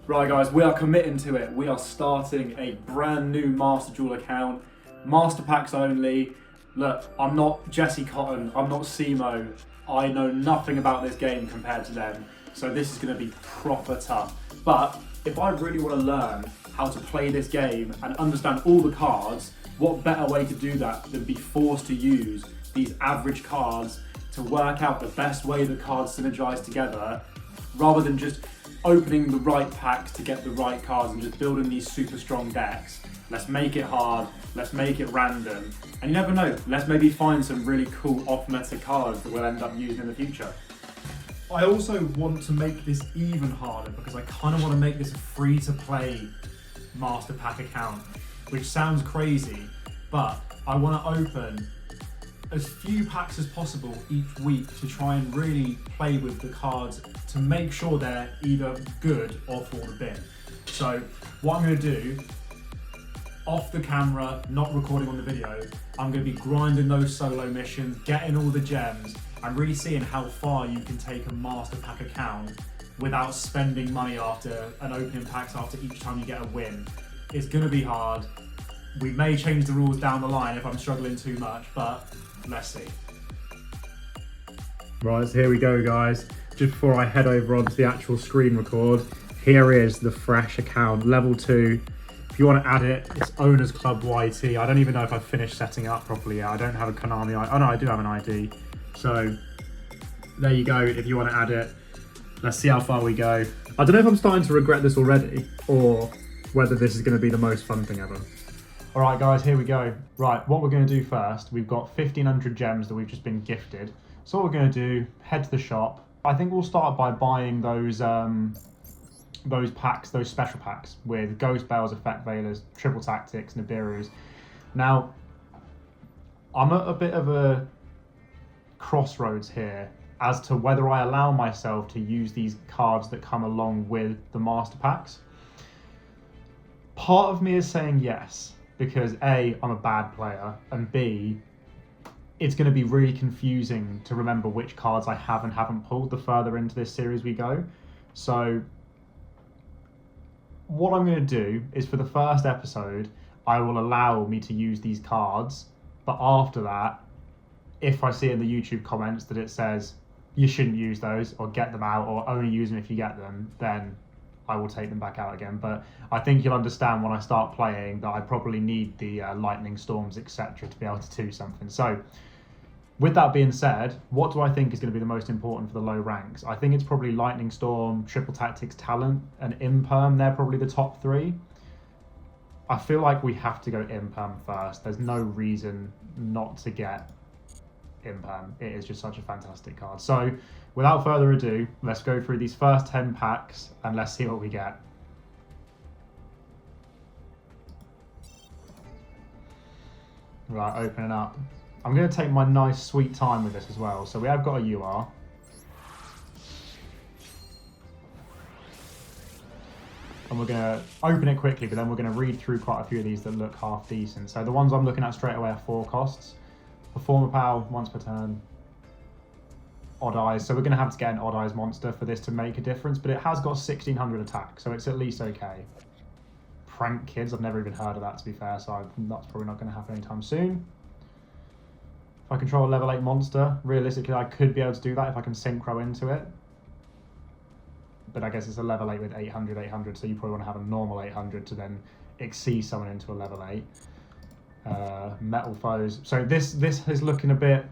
Right guys, we are committing to it. We are starting a brand new Master Duel account. Master packs only. Look, I'm not Jesse Cotton, I'm not Simo. I know nothing about this game compared to them. So this is going to be proper tough. But if I really want to learn how to play this game and understand all the cards, what better way to do that than be forced to use these average cards to work out the best way the cards synergize together, rather than just opening the right packs to get the right cards and just building these super strong decks. Let's make it hard, let's make it random, and you never know, let's maybe find some really cool off-meta cards that we'll end up using in the future. I also want to make this even harder because I kind of want to make this a free-to-play Master Pack account, which sounds crazy, but I want to open as few packs as possible each week to try and really play with the cards to make sure they're either good or for the bin. So what I'm going to do, off the camera, not recording on the video, I'm going to be grinding those solo missions, getting all the gems, and really seeing how far you can take a Master Pack account without spending money after and opening packs after each time you get a win. It's going to be hard. We may change the rules down the line if I'm struggling too much, but let's see. Right, so here we go guys. Just before I head over onto the actual screen record, here is the fresh account, level 2. If you want to add it, it's Owners Club YT. I don't even know if I've finished setting it up properly yet. I don't have a Konami ID. Oh no, I do have an ID. So there you go, if you want to add it. Let's see how far we go. I don't know if I'm starting to regret this already or whether this is going to be the most fun thing ever. All right guys, here we go. Right, what we're going to do first, we've got 1,500 gems that we've just been gifted. So what we're going to do, head to the shop. I think we'll start by buying those packs, those special packs with Ghost Bells, Effect Veilers, Triple Tactics, Nibiru's. Now, I'm at a bit of a crossroads here as to whether I allow myself to use these cards that come along with the Master Packs. Part of me is saying yes, because A, I'm a bad player, and B, it's going to be really confusing to remember which cards I have and haven't pulled the further into this series we go. So what I'm going to do is for the first episode, I will allow me to use these cards, but after that, if I see in the YouTube comments that it says you shouldn't use those or get them out or only use them if you get them, then I will take them back out again. But I think you'll understand when I start playing that I probably need the lightning storms, etc. to be able to do something. So with that being said, what do I think is going to be the most important for the low ranks? I think it's probably Lightning Storm, Triple Tactics Talent, and Imperm. They're probably the top 3. I feel like we have to go Imperm first. There's no reason not to get Imperm. It is just such a fantastic card. So without further ado, let's go through these first 10 packs and let's see what we get. Right, opening up. I'm going to take my nice sweet time with this as well. So we have got a UR. And we're going to open it quickly, but then we're going to read through quite a few of these that look half decent. So the ones I'm looking at straight away are 4 costs. Performer Power, once per turn. Odd Eyes. So we're going to have to get an Odd Eyes monster for this to make a difference, but it has got 1,600 attack, so it's at least okay. Prank Kids, I've never even heard of that to be fair, so that's probably not going to happen anytime soon. If I control a level 8 monster, realistically I could be able to do that if I can synchro into it. But I guess it's a level 8 with 800, so you probably want to have a normal 800 to then exceed someone into a level 8. Metal Foes. So this is looking a bit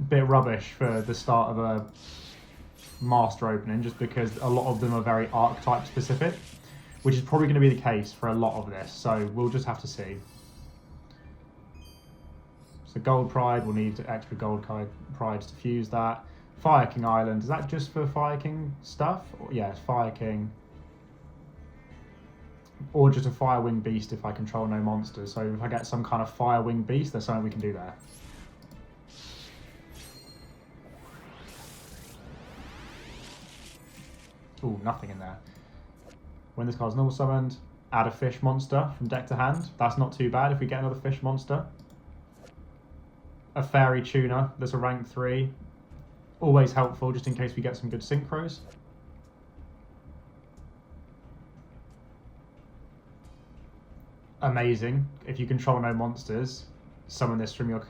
rubbish for the start of a master opening, just because a lot of them are very archetype specific, which is probably going to be the case for a lot of this. So we'll just have to see. So Gold Pride, we'll need extra Gold Prides to fuse that. Fire King Island, is that just for Fire King stuff? Yeah, it's Fire King. Or just a Fire Wing Beast if I control no monsters. So if I get some kind of Fire Wing Beast, there's something we can do there. Ooh, nothing in there. When this card's normal summoned, add a fish monster from deck to hand. That's not too bad if we get another fish monster. A Fairy Tuner, that's a rank 3. Always helpful just in case we get some good synchros. amazing. If you control no monsters, summon this from your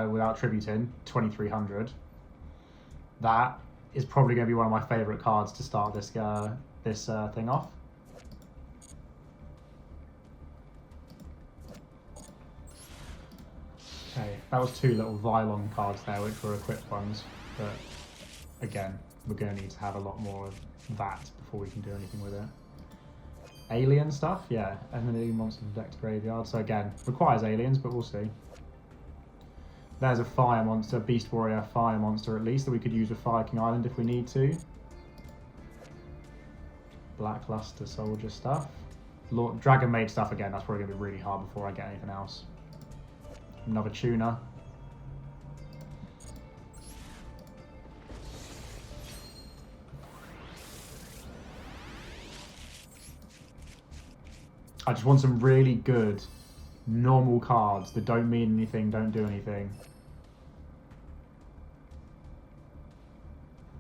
without tributing, 2300. That is probably going to be one of my favourite cards to start this thing off. Okay, that was 2 little Vylon cards there, which were equipped ones, but again, we're going to need to have a lot more of that before we can do anything with it. Alien stuff, yeah, and then the monster from deck to graveyard, so again, requires aliens, but we'll see. There's a fire monster, Beast Warrior fire monster at least, that we could use with Fire King Island if we need to. Blackluster soldier stuff. Dragon Maid stuff again, that's probably going to be really hard before I get anything else. Another tuner. I just want some really good normal cards that don't mean anything, don't do anything.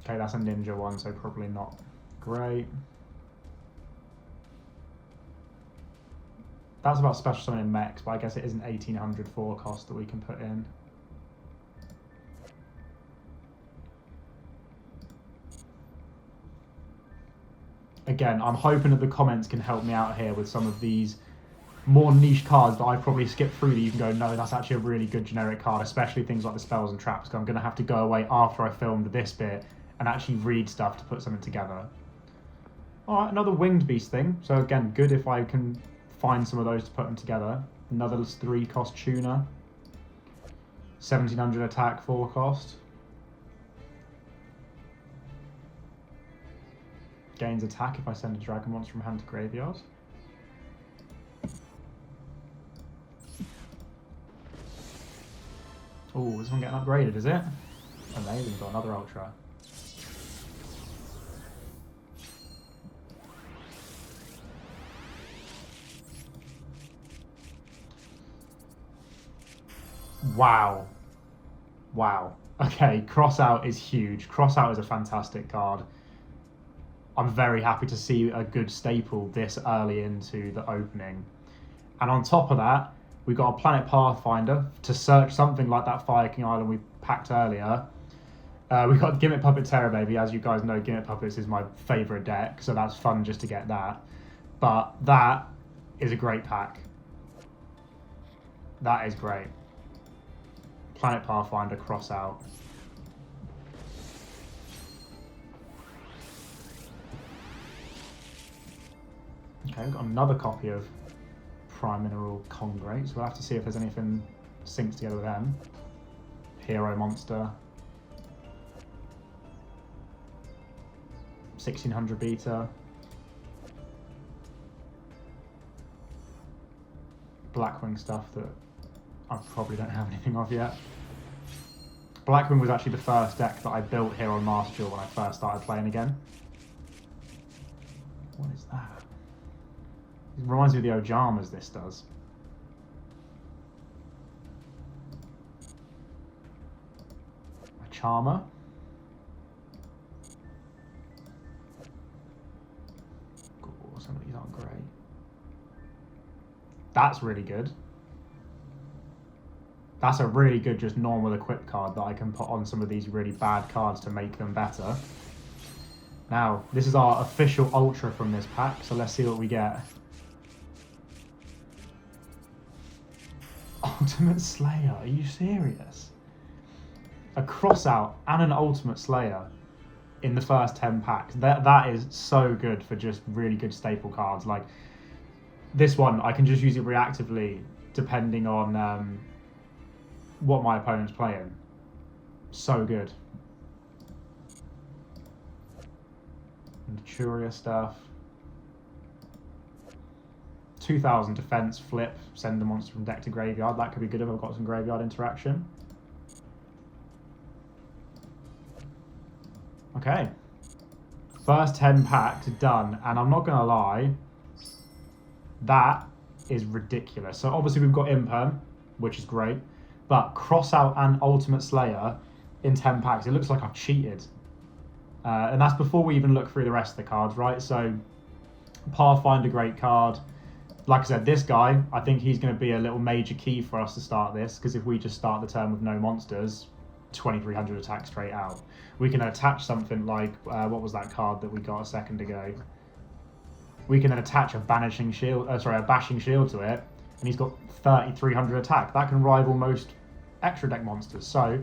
Okay, that's a ninja one, so probably not great. That's about special summoning mechs, but I guess it is an 1800 4 cost that we can put in. Again, I'm hoping that the comments can help me out here with some of these more niche cards that I probably skip through that you can go, no, that's actually a really good generic card, especially things like the spells and traps, because I'm going to have to go away after I filmed this bit and actually read stuff to put something together. Alright, another winged beast thing. So again, good if I can find some of those to put them together. Another 3 cost tuner. 1700 attack, 4 cost. Gains attack if I send a dragon monster from hand to graveyard. Oh, this one getting upgraded, is it? Amazing, got another ultra. Wow. Wow. Okay, Crossout is huge. Crossout is a fantastic card. I'm very happy to see a good staple this early into the opening. And on top of that, we've got a Planet Pathfinder to search something like that Fire King Island we packed earlier. We've got Gimmick Puppet Terror Baby. As you guys know, Gimmick Puppets is my favourite deck, so that's fun just to get that. But that is a great pack. That is great. Planet Pathfinder, Crossout. Okay, we've got another copy of Prime Mineral Congrate, so we'll have to see if there's anything syncs together with them. Hero Monster. 1600 beta. Blackwing stuff that I probably don't have anything of yet. Blackwing was actually the first deck that I built here on Master Duel when I first started playing again. What is that? It reminds me of the Ojamas, this does. A Charmer. Cool, some of these aren't great. That's really good. That's a really good just normal equip card that I can put on some of these really bad cards to make them better. Now, this is our official Ultra from this pack, so let's see what we get. Ultimate Slayer, are you serious? A Crossout and an Ultimate Slayer in the first 10 packs. That is so good for just really good staple cards. Like, this one, I can just use it reactively depending on what my opponent's playing. So good. Maturia stuff. 2000 defense, flip, send the monster from deck to graveyard. That could be good if I've got some graveyard interaction. Okay. First 10 packs done, and I'm not going to lie, that is ridiculous. So obviously we've got Imperm, which is great, but Crossout and Ultimate Slayer in 10 packs, it looks like I've cheated. And that's before we even look through the rest of the cards, right? So Pathfinder, great card. like I said, this guy, I think he's going to be a little major key for us to start this, because if we just start the turn with no monsters, 2300 attack straight out. We can attach something like, what was that card that we got a second ago? We can then attach a bashing shield to it, and he's got 3300 attack. That can rival most extra deck monsters. So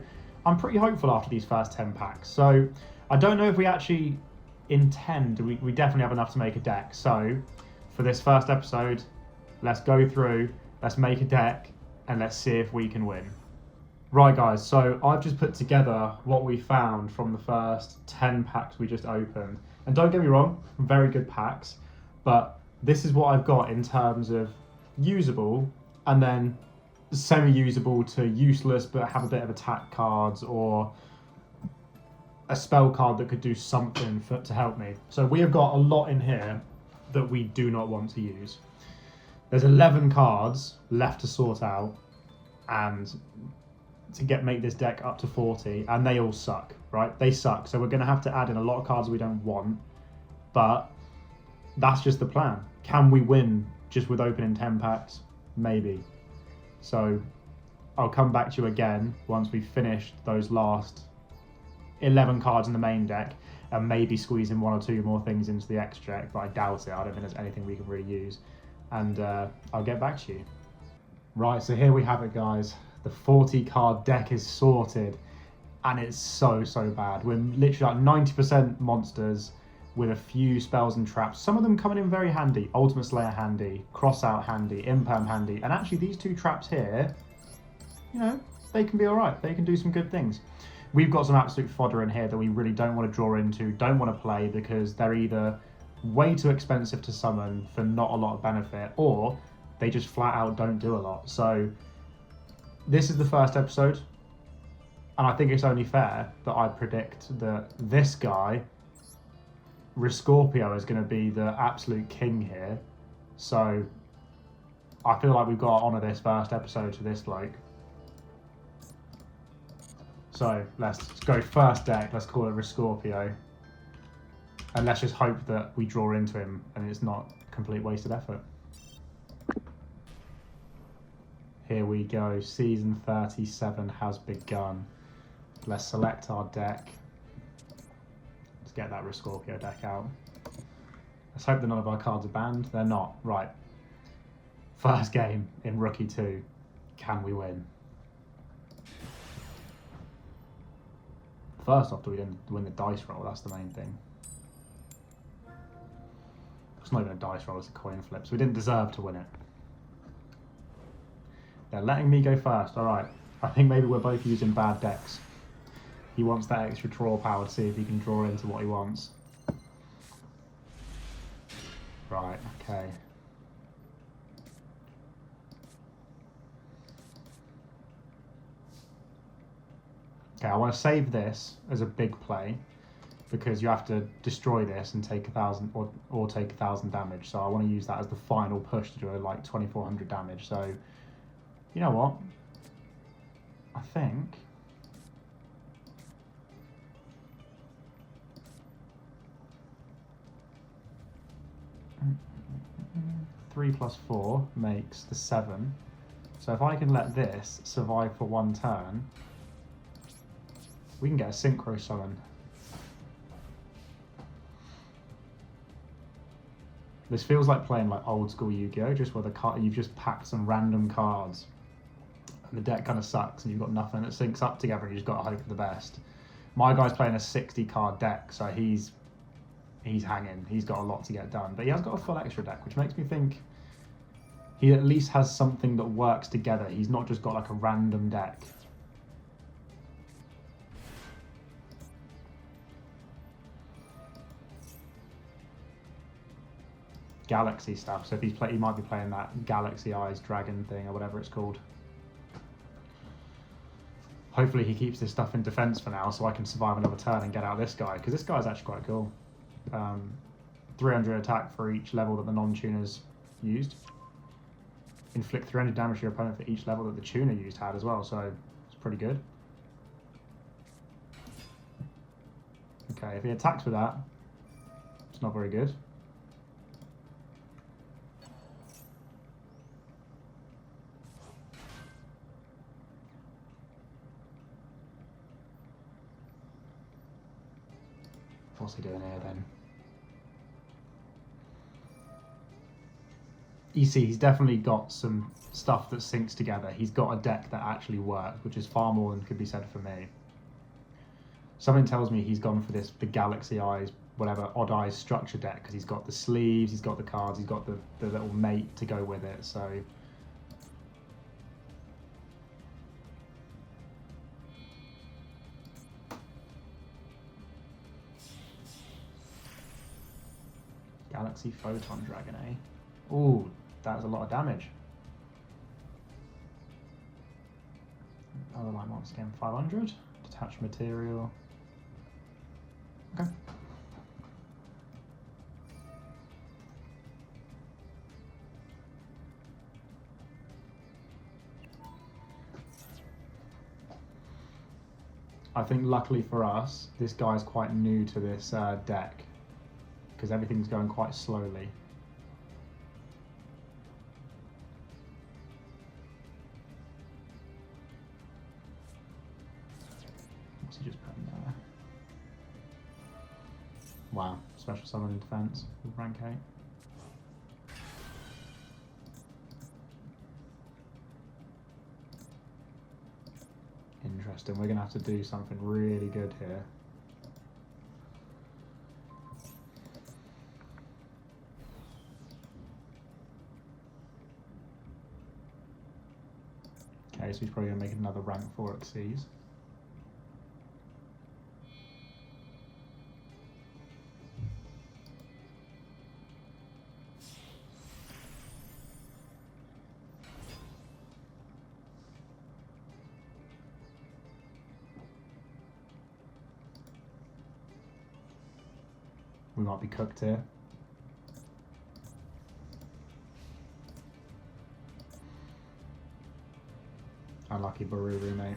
I'm pretty hopeful after these first 10 packs. So I don't know if we actually intend, we definitely have enough to make a deck. So for this first episode, let's go through, let's make a deck, and let's see if we can win. Right guys, so I've just put together what we found from the first 10 packs we just opened. And don't get me wrong, very good packs, but this is what I've got in terms of usable and then semi-usable to useless but have a bit of attack cards or a spell card that could do something to help me. So we have got a lot in here that we do not want to use. There's 11 cards left to sort out and to make this deck up to 40, and they all suck, right? They suck. So we're going to have to add in a lot of cards we don't want, but that's just the plan. Can we win just with opening 10 packs? Maybe. So I'll come back to you again once we've finished those last 11 cards in the main deck and maybe squeeze in one or two more things into the extra deck, but I doubt it. I don't think there's anything we can really use. And I'll get back to you. Right, so here we have it, guys. The 40 card deck is sorted, and it's so bad. We're literally like 90% monsters with a few spells and traps. Some of them coming in very handy. Ultimate Slayer handy, Crossout handy, Imperm handy, and actually these two traps here, you know, they can be alright. They can do some good things. We've got some absolute fodder in here that we really don't want to draw into, don't want to play, because they're either way too expensive to summon for not a lot of benefit, or they just flat out don't do a lot. So this is the first episode, and I think it's only fair that I predict that this guy, Riscorpio, is going to be the absolute king here. So I feel like we've got to honour this first episode to this bloke. So let's go first deck, let's call it Riscorpio. And let's just hope that we draw into him and it's not a complete wasted effort. Here we go, season 37 has begun. Let's select our deck. Let's get that Riscorpio deck out. Let's hope that none of our cards are banned. They're not. Right. First game in Rookie 2. Can we win? First off, do we win the dice roll? That's the main thing. It's not even a dice roll, it's a coin flip, so we didn't deserve to win it. They're letting me go first. Alright. I think maybe we're both using bad decks. He wants that extra draw power to see if he can draw into what he wants. Right, okay. Okay, I want to save this as a big play because you have to destroy this and take 1,000 or take 1,000 damage. So I want to use that as the final push to do like 2,400 damage. So you know what? I think 3 plus 4 makes the 7. So if I can let this survive for one turn, we can get a synchro summon. This feels like playing like old school Yu-Gi-Oh! Just where you've just packed some random cards and the deck kind of sucks and you've got nothing that syncs up together and you just got to hope for the best. My guy's playing a 60 card deck, so he's hanging. He's got a lot to get done, but he has got a full extra deck, which makes me think he at least has something that works together. He's not just got like a random deck. Galaxy stuff. So if he might be playing that Galaxy Eyes Dragon thing or whatever it's called. Hopefully he keeps this stuff in defense for now so I can survive another turn and get out this guy, because this guy's actually quite cool. 300 attack for each level that the non-tuner's used. Inflict 300 damage to your opponent for each level that the tuner used had as well, so it's pretty good. Okay, if he attacks with that, it's not very good. What's he doing here then? You see, he's definitely got some stuff that syncs together. He's got a deck that actually works, which is far more than could be said for me. Something tells me he's gone for the Galaxy Eyes, whatever, Odd Eyes structure deck, because he's got the sleeves, he's got the cards, he's got the little mate to go with it, so... Galaxy Photon Dragon, eh? Ooh, that is a lot of damage. Other light monster game, 500. Detached material. Okay. I think luckily for us, this guy's quite new to this deck, because everything's going quite slowly. What's he just putting there? Wow, special summon in defense with rank 8. Interesting, we're going to have to do something really good here. Okay, so he's probably going to make another rank 4 Xyz. We might be cooked here. Unlucky Baruru, mate.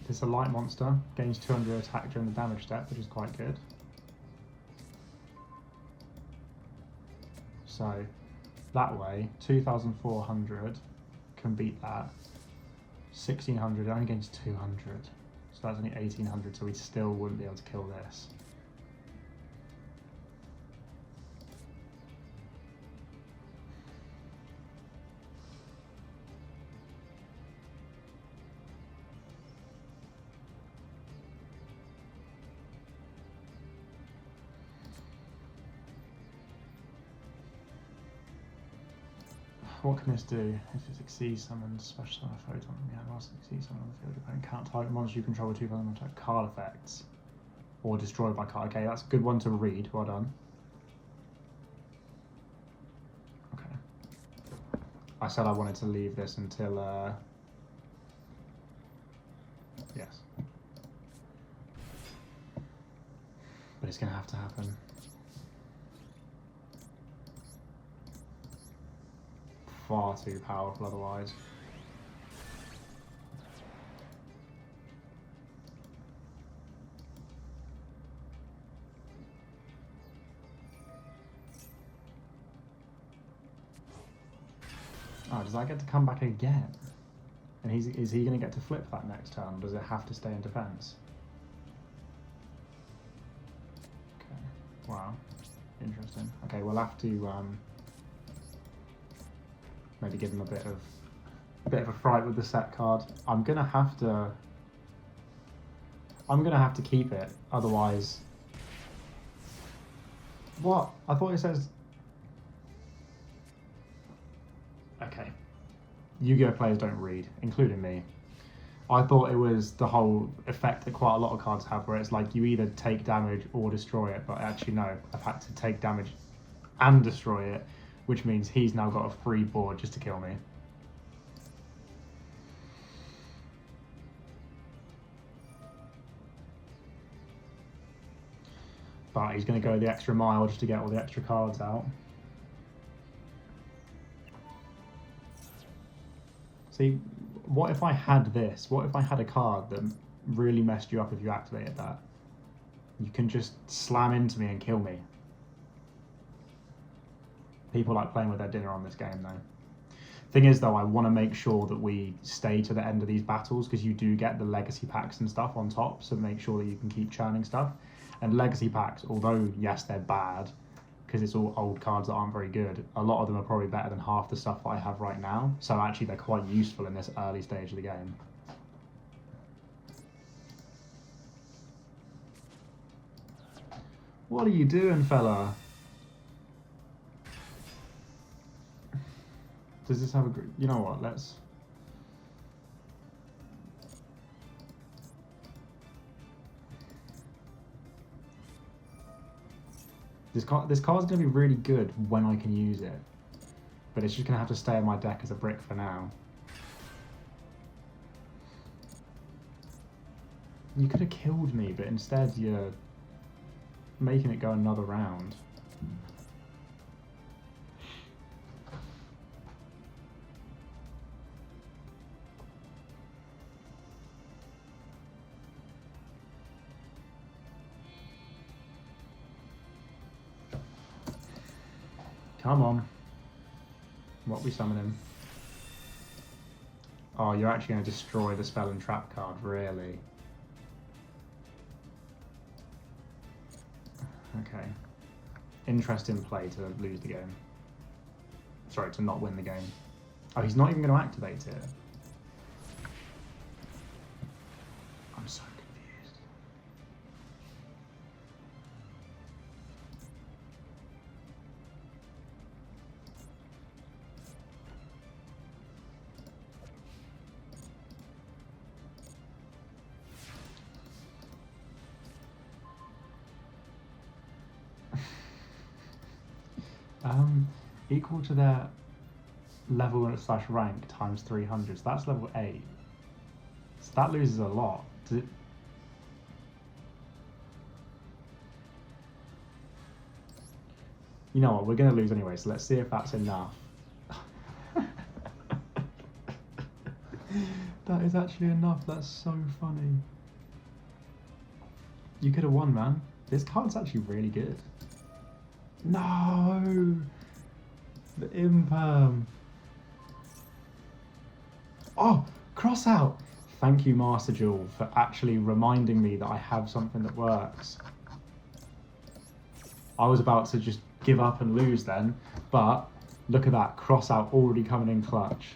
This is a light monster, gains 200 attack during the damage step, which is quite good. So, that way, 2,400 can beat that. 1,600 only gains 200. So that's only 1,800, so we still wouldn't be able to kill this. What can this do? If it succeeds, summons special summon a photon. Yeah, whilst it succeeds, summon on the field, opponent can't target monster you control with 2,000 attack card effects. Or destroyed by card. Okay, that's a good one to read. Well done. Okay. I said I wanted to leave this until, yes. But it's going to have to happen. Far too powerful otherwise. Oh, does that get to come back again? And is he going to get to flip that next turn, or does it have to stay in defense? Okay. Wow. Interesting. Okay, we'll have to maybe give him a bit of a fright with the set card. I'm gonna have to keep it, otherwise. What? I thought it says. Okay. Yu-Gi-Oh players don't read, including me. I thought it was the whole effect that quite a lot of cards have, where it's like you either take damage or destroy it, but actually no, I've had to take damage and destroy it, which means he's now got a free board just to kill me. But he's going to go the extra mile just to get all the extra cards out. See, what if I had this? What if I had a card that really messed you up if you activated that? You can just slam into me and kill me. People like playing with their dinner on this game, though. Thing is, though, I want to make sure that we stay to the end of these battles, because you do get the legacy packs and stuff on top, so make sure that you can keep churning stuff. And legacy packs, although, yes, they're bad, because it's all old cards that aren't very good, a lot of them are probably better than half the stuff that I have right now, so actually they're quite useful in this early stage of the game. What are you doing, fella? Does this have a... You know what, let's... This card's going to be really good when I can use it. But it's just going to have to stay in my deck as a brick for now. You could have killed me, but instead you're making it go another round. Come on. What are we summoning? Oh, you're actually going to destroy the spell and trap card, really? Okay. Interesting play to lose the game. Sorry, to not win the game. Oh, he's not even going to activate it. I'm so confused. Equal to their level / rank times 300, so that's level 8. So that loses a lot. Does it... You know what, we're going to lose anyway, so let's see if that's enough. That is actually enough, that's so funny. You could have won, man. This card's actually really good. No! The imperm. Oh, cross out. Thank you, Master Duel, for actually reminding me that I have something that works. I was about to just give up and lose then, but look at that, cross out already coming in clutch.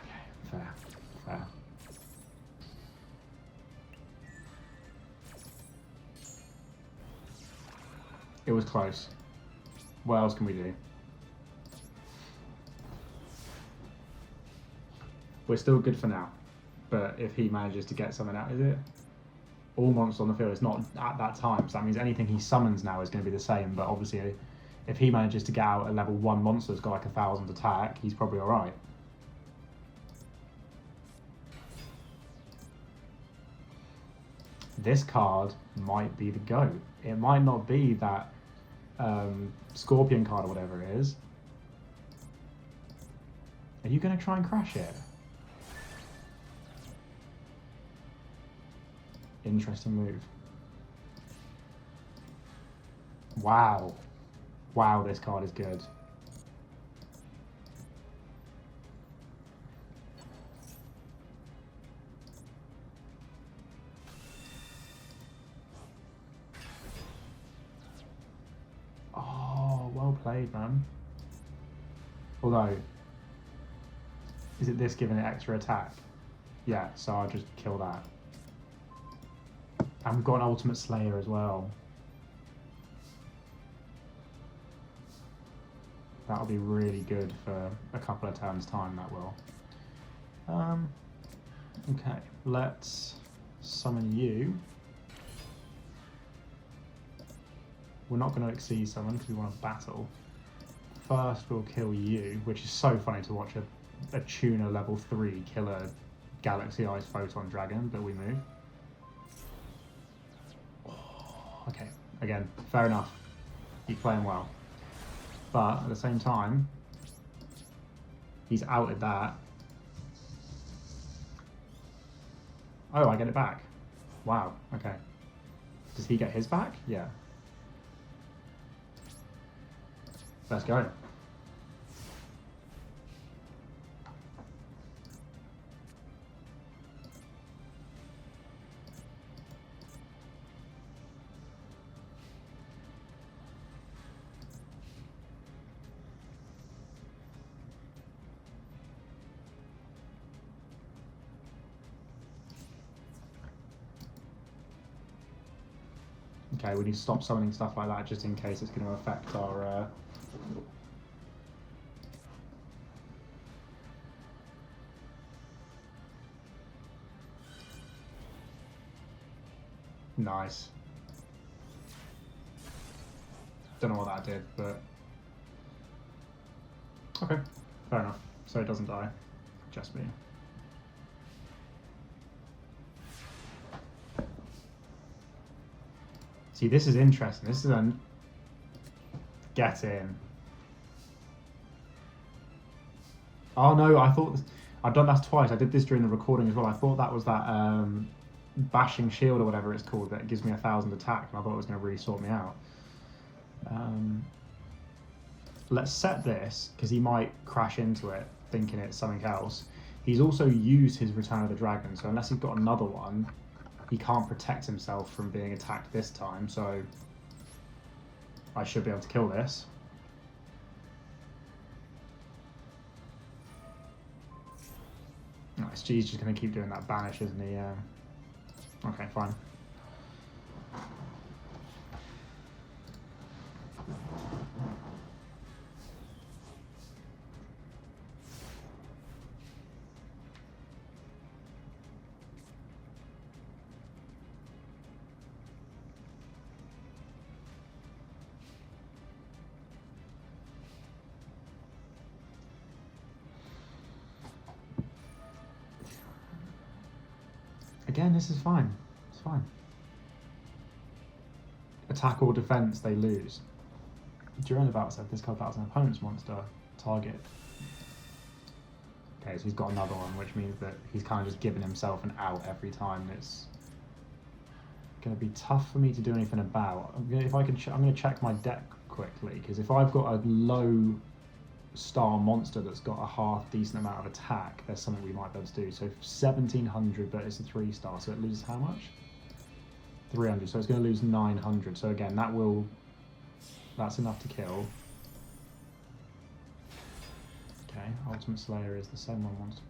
Okay, fair, fair. It was close. What else can we do? We're still good for now. But if he manages to get something out, is it? All monsters on the field, it's not at that time. So that means anything he summons now is going to be the same. But obviously, if he manages to get out a level 1 monster that's got like 1,000 attack, he's probably alright. This card might be the GOAT. It might not be that Scorpion card or whatever it is. Are you going to try and crash it? Interesting move. Wow. Wow, this card is good. Oh, well played, man. Although, is it this giving it extra attack? Yeah, so I'll just kill that. And we've got an Ultimate Slayer as well. That'll be really good for a couple of turns' time, that will. Okay, let's summon you. We're not going to exceed summon because we want to battle. First, we'll kill you, which is so funny to watch a tuner level 3 kill a Galaxy Ice Photon Dragon, but we move. Okay, again, fair enough. He's playing well. But at the same time, he's outed that. Oh, I get it back. Wow, okay. Does he get his back? Yeah. Let's go. Okay, we need to stop summoning stuff like that just in case it's going to affect our... Nice. Don't know what that did, but... Okay, fair enough. So it doesn't die. Just me. See, this is interesting. This is a... Get in. Oh no, I thought... I've done that twice. I did this during the recording as well. I thought that was that bashing shield or whatever it's called that gives me 1,000 attack, and I thought it was going to really sort me out. Let's set this, because he might crash into it, thinking it's something else. He's also used his Return of the Dragon, so unless he's got another one, he can't protect himself from being attacked this time, so I should be able to kill this. Nice, he's just going to keep doing that banish, isn't he? Okay, fine. Again, this is fine. It's fine. Attack or defense, they lose. During the battle set, this card battles an opponent's monster target. Okay, so he's got another one, which means that he's kind of just giving himself an out every time. It's going to be tough for me to do anything about. I'm going to check my deck quickly, because if I've got a low star monster that's got a half decent amount of attack, there's something we might be able to do. So 1700, but it's a 3-star, so it loses how much? 300, so it's going to lose 900. So again, that's enough to kill. Okay, Ultimate Slayer is the same one once.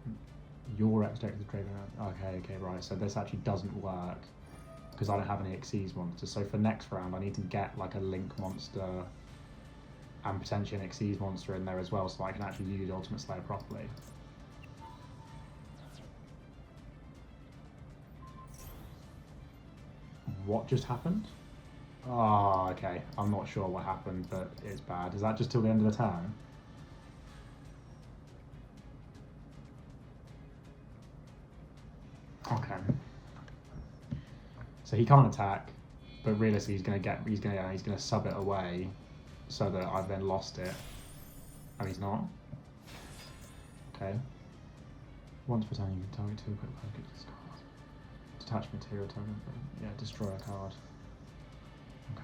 Your Extract the Dragon. Okay, right. So this actually doesn't work because I don't have any Xyz monsters. So for next round, I need to get like a Link monster and potentially an Xyz monster in there as well, so I can actually use Ultimate Slayer properly. What just happened? Oh, okay. I'm not sure what happened, but it's bad. Is that just till the end of the turn? Okay. So he can't attack, but realistically he's gonna sub it away so that I've then lost it. And he's not. Okay. Once per turn you can target 2 equipped cards, get this card. Detach material token, yeah, destroy a card. Okay.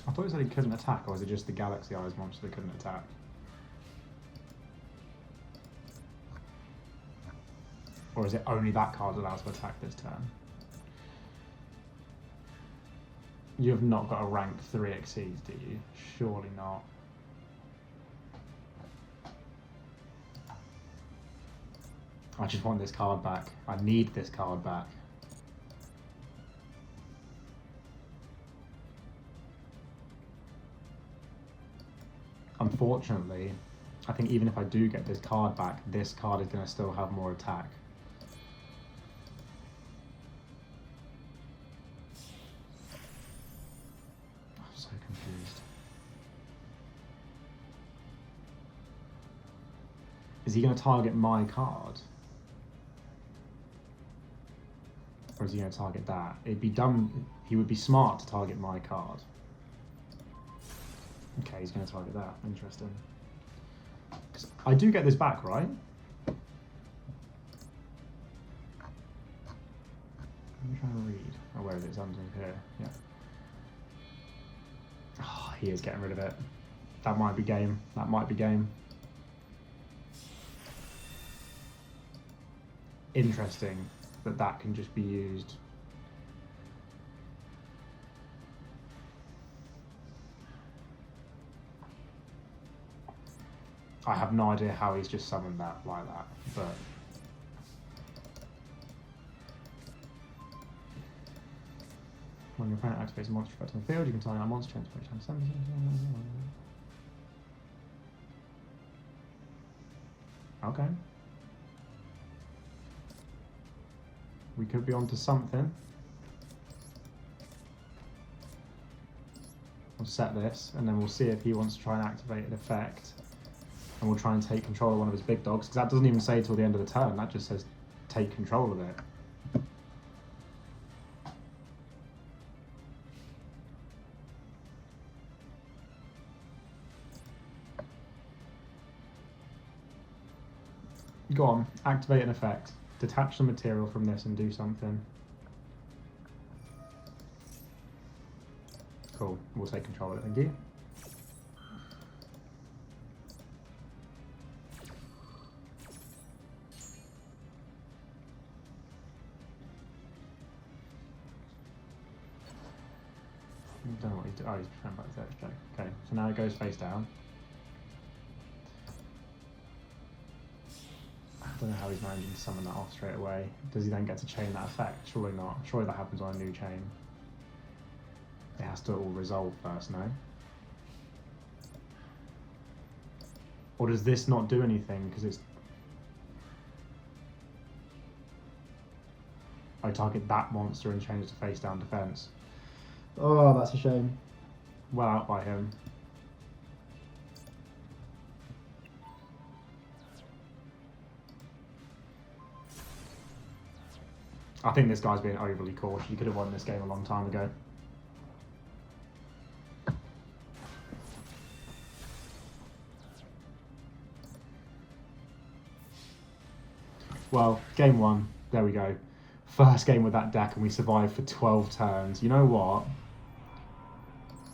I thought it said he couldn't attack, or was it just the Galaxy Eyes monster that couldn't attack? Or is it only that card that allows to attack this turn? You have not got a rank 3 Xyz, do you? Surely not. I just want this card back. I need this card back. Unfortunately, I think even if I do get this card back, this card is going to still have more attack. I'm so confused. Is he going to target my card? Or is he going to target that? It'd be dumb. He would be smart to target my card. Okay, he's going to target that. Interesting. I do get this back, right? I'm trying to read. Oh, where is it? It's underneath here. Yeah. Oh, he is getting rid of it. That might be game. That might be game. Interesting that that can just be used. I have no idea how he's just summoned that like that, but when your opponent activates a monster effect on the field, you can target that monster change for each time. Okay. We could be onto something. We'll set this, and then we'll see if he wants to try and activate an effect. And we'll try and take control of one of his big dogs, because that doesn't even say till the end of the turn, that just says take control of it. Go on, activate an effect. Detach the material from this and do something. Cool, we'll take control of it, thank you. I don't know what he's doing. Oh, he's trying back to the edge. Okay, so now it goes face down. I don't know how he's managing to summon that off straight away. Does he then get to chain that effect? Surely not. Surely that happens on a new chain. It has to all resolve first, no? Or does this not do anything because it's... I target that monster and change it to face down defense. Oh, that's a shame. Well out by him. I think this guy's being overly cautious. You could have won this game a long time ago. Well, game one. There we go. First game with that deck and we survived for 12 turns. You know what?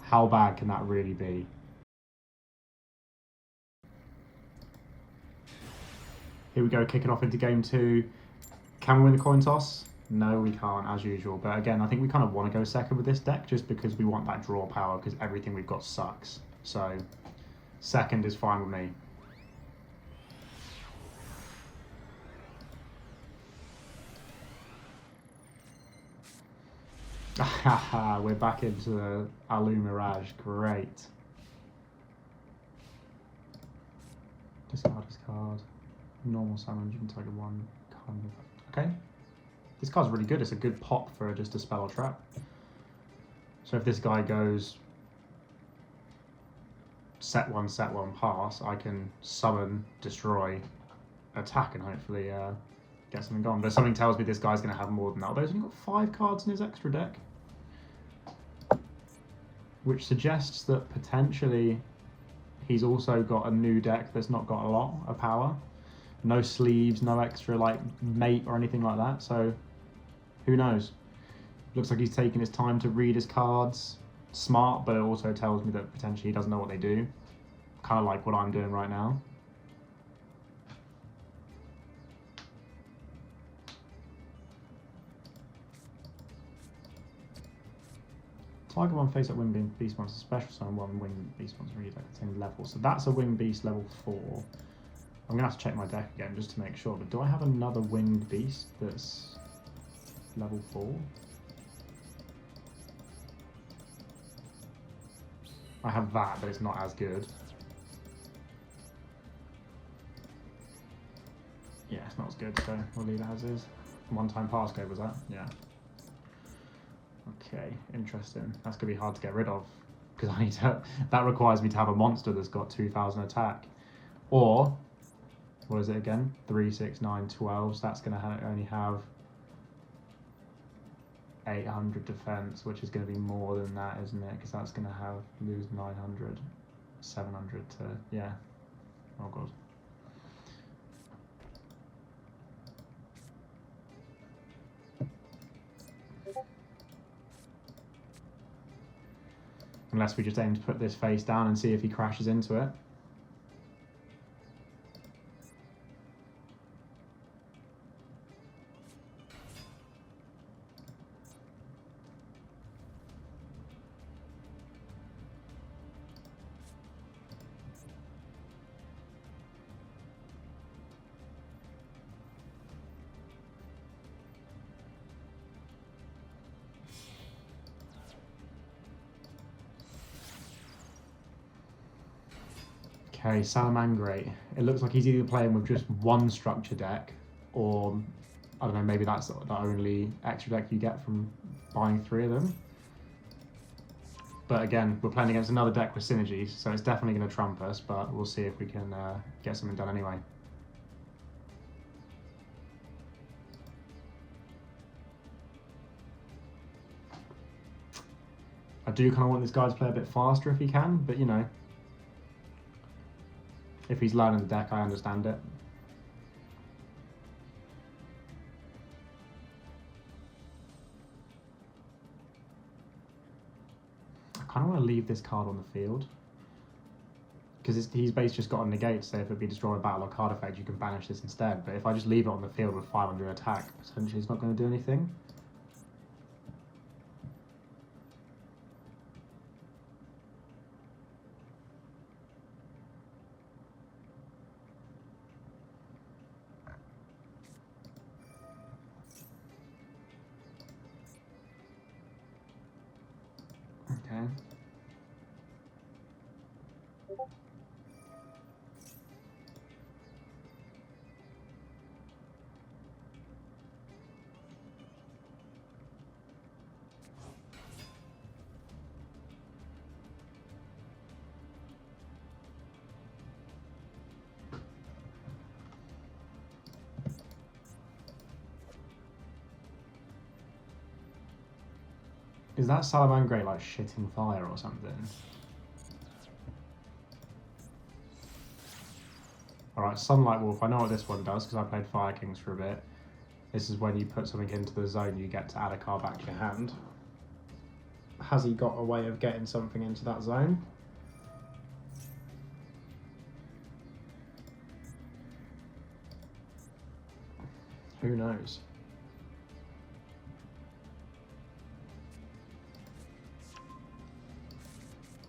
How bad can that really be? Here we go, kicking off into game two. Can we win the coin toss? No, we can't, as usual. But again, I think we kind of want to go second with this deck just because we want that draw power because everything we've got sucks. So, second is fine with me. We're back into the Alu Mirage. Great. Discard his card. Normal summon, you can target one card. Okay. This card's really good. It's a good pop for just a spell or trap. So if this guy goes set one, pass, I can summon, destroy, attack, and hopefully get something gone. But something tells me this guy's going to have more than that. Although he's only got 5 cards in his extra deck. Which suggests that potentially he's also got a new deck that's not got a lot of power. No sleeves, no extra like mate or anything like that. So who knows? Looks like he's taking his time to read his cards. Smart, but it also tells me that potentially he doesn't know what they do. Kind of like what I'm doing right now. Target one face up winged beast monster, special summon one winged beast monster read at the same level. So that's a winged beast level 4. I'm gonna have to check my deck again just to make sure. But do I have another winged beast that's level 4? I have that, but it's not as good. Yeah, it's not as good, so we'll leave it as is. One-time passcode was that? Yeah. Okay, interesting. That's gonna be hard to get rid of because I need to. That requires me to have a monster that's got 2,000 attack, or what is it again? 3, 6, 9, 12. So that's gonna only have 800 defense, which is gonna be more than that, isn't it? Because that's gonna lose 900, 700 to yeah. Oh god. Unless we just aim to put this face down and see if he crashes into it. Okay, Salamangreat. It looks like he's either playing with just one structure deck, or I don't know, maybe that's the only extra deck you get from buying 3 of them. But again, we're playing against another deck with synergies, so it's definitely going to trump us, but we'll see if we can get something done anyway. I do kind of want this guy to play a bit faster if he can, but you know, if he's learning the deck, I understand it. I kind of want to leave this card on the field, because he's basically just got a negate, so if it be destroyed by battle or card effect, you can banish this instead. But if I just leave it on the field with 500 attack, potentially it's not going to do anything. Okay. Is that Salamangreat like shitting fire or something? Alright, Sunlight Wolf, I know what this one does because I played Fire Kings for a bit. This is when you put something into the zone, you get to add a card back to your hand. Has he got a way of getting something into that zone? Who knows?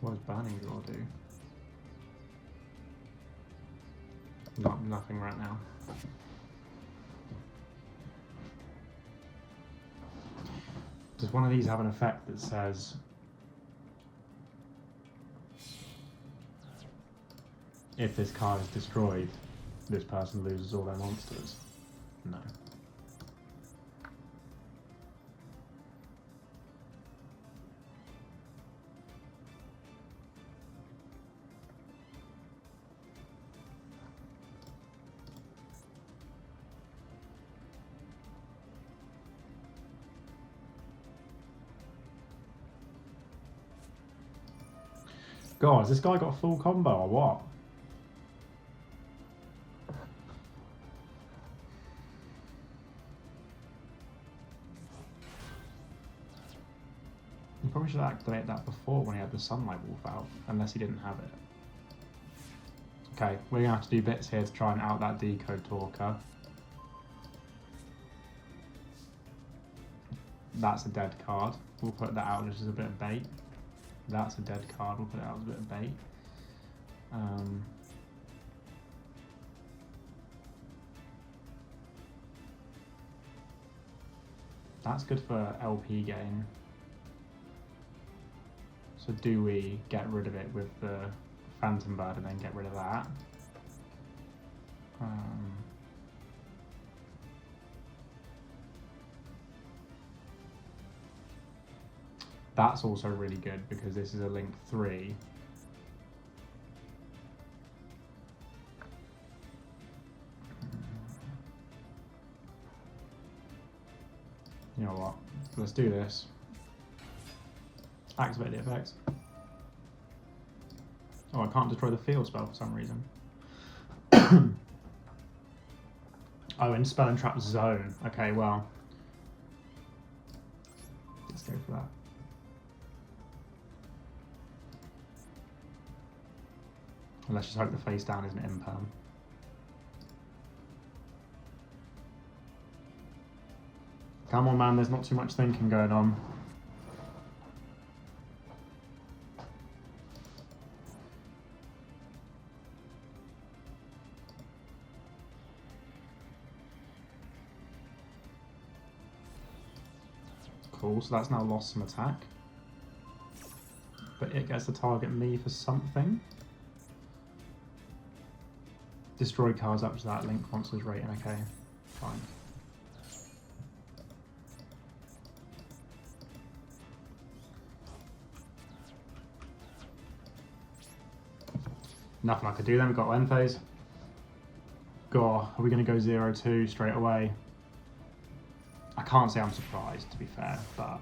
What does Banning Draw do? Nothing right now. Does one of these have an effect that says if this card is destroyed, this person loses all their monsters? No. God, has this guy got a full combo or what? He probably should have activated that before when he had the Sunlight Wolf out, unless he didn't have it. Okay, we're going to have to do bits here to try and out that Decode Talker. That's a dead card. We'll put that out just as a bit of bait. That's a dead card, we'll put it out as a bit of bait. That's good for LP gain. So do we get rid of it with the Phantom Bird and then get rid of that? That's also really good because this is a link 3. You know what? Let's do this. Activate the effects. Oh, I can't destroy the field spell for some reason. Oh, in Spell and Trap Zone. Okay, well. Let's go for that. And let's just hope the face down isn't imperm. Come on, man, there's not too much thinking going on. Cool, so that's now lost some attack. But it gets to target me for something. Destroy cards up to that link monster's rating, okay, fine. Nothing I could do then, we've got end phase. God, are we going to go 0-2 straight away? I can't say I'm surprised, to be fair, but...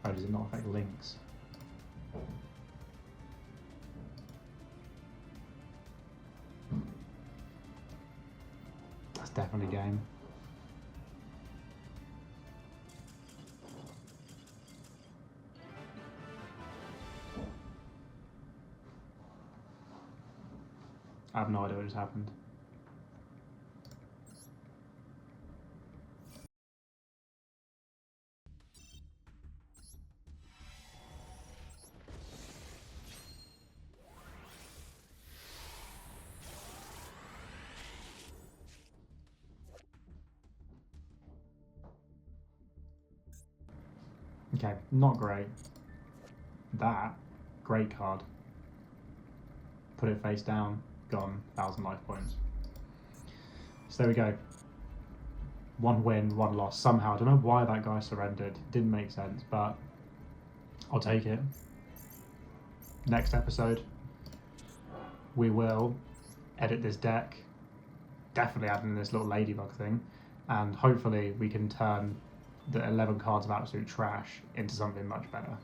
Oh, does it not affect links? That's definitely game. I have no idea what just happened. Okay, not great. That, great card. Put it face down, gone, 1,000 life points. So there we go. 1 win, 1 loss. Somehow, I don't know why that guy surrendered. Didn't make sense, but I'll take it. Next episode, we will edit this deck. Definitely add in this little ladybug thing. And hopefully we can turn the 11 cards of absolute trash into something much better.